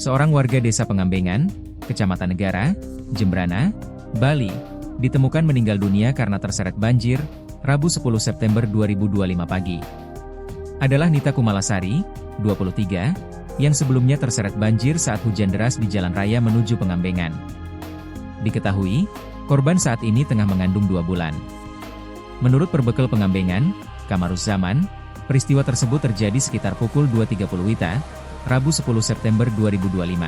Seorang warga desa Pengambengan, Kecamatan Negara, Jembrana, Bali, ditemukan meninggal dunia karena terseret banjir, Rabu 10 September 2025 pagi. Adalah Nita Kumalasari, 23, yang sebelumnya terseret banjir saat hujan deras di jalan raya menuju Pengambengan. Diketahui, korban saat ini tengah mengandung 2 bulan. Menurut Perbekal Pengambengan, Kamaruzzaman, peristiwa tersebut terjadi sekitar pukul 2.30 WITA, Rabu 10 September 2025.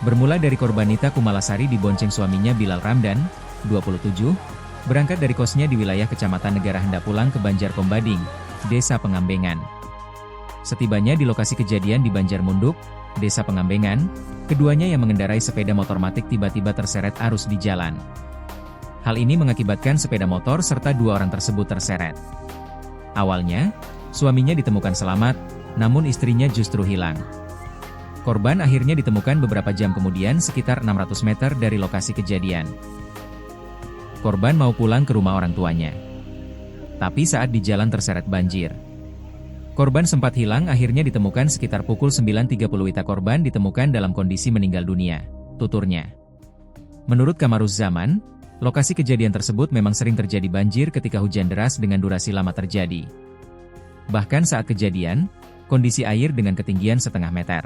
Bermula dari korban Nita Kumalasari dibonceng suaminya Bilal Ramdan, 27, berangkat dari kosnya di wilayah Kecamatan Negara hendak pulang ke Banjarkombading, Desa Pengambengan. Setibanya di lokasi kejadian di Banjarmunduk, Desa Pengambengan, keduanya yang mengendarai sepeda motor matic tiba-tiba terseret arus di jalan. Hal ini mengakibatkan sepeda motor serta 2 orang tersebut terseret. Awalnya, suaminya ditemukan selamat, namun istrinya justru hilang. Korban akhirnya ditemukan beberapa jam kemudian sekitar 600 meter dari lokasi kejadian. Korban mau pulang ke rumah orang tuanya. Tapi saat di jalan terseret banjir. Korban sempat hilang akhirnya ditemukan sekitar pukul 9.30 WITA. Korban ditemukan dalam kondisi meninggal dunia, tuturnya. Menurut Kamaruzzaman, lokasi kejadian tersebut memang sering terjadi banjir ketika hujan deras dengan durasi lama terjadi. Bahkan saat kejadian, kondisi air dengan ketinggian setengah meter.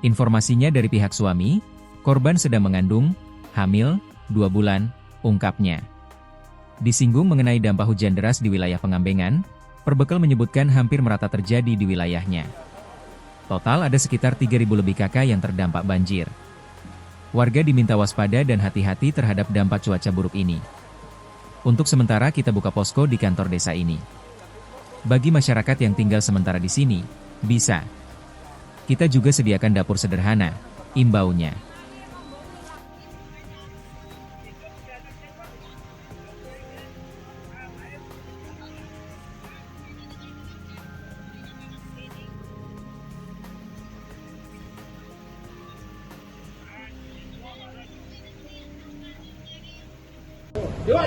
Informasinya dari pihak suami, korban sedang mengandung, hamil, 2 bulan, ungkapnya. Disinggung mengenai dampak hujan deras di wilayah Pengambengan, Perbekal menyebutkan hampir merata terjadi di wilayahnya. Total ada sekitar 3.000 lebih kakak yang terdampak banjir. Warga diminta waspada dan hati-hati terhadap dampak cuaca buruk ini. Untuk sementara kita buka posko di kantor desa ini. Bagi masyarakat yang tinggal sementara di sini, bisa. Kita juga sediakan dapur sederhana, imbaunya. Yuk.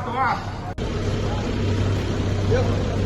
Keluar. Yuk.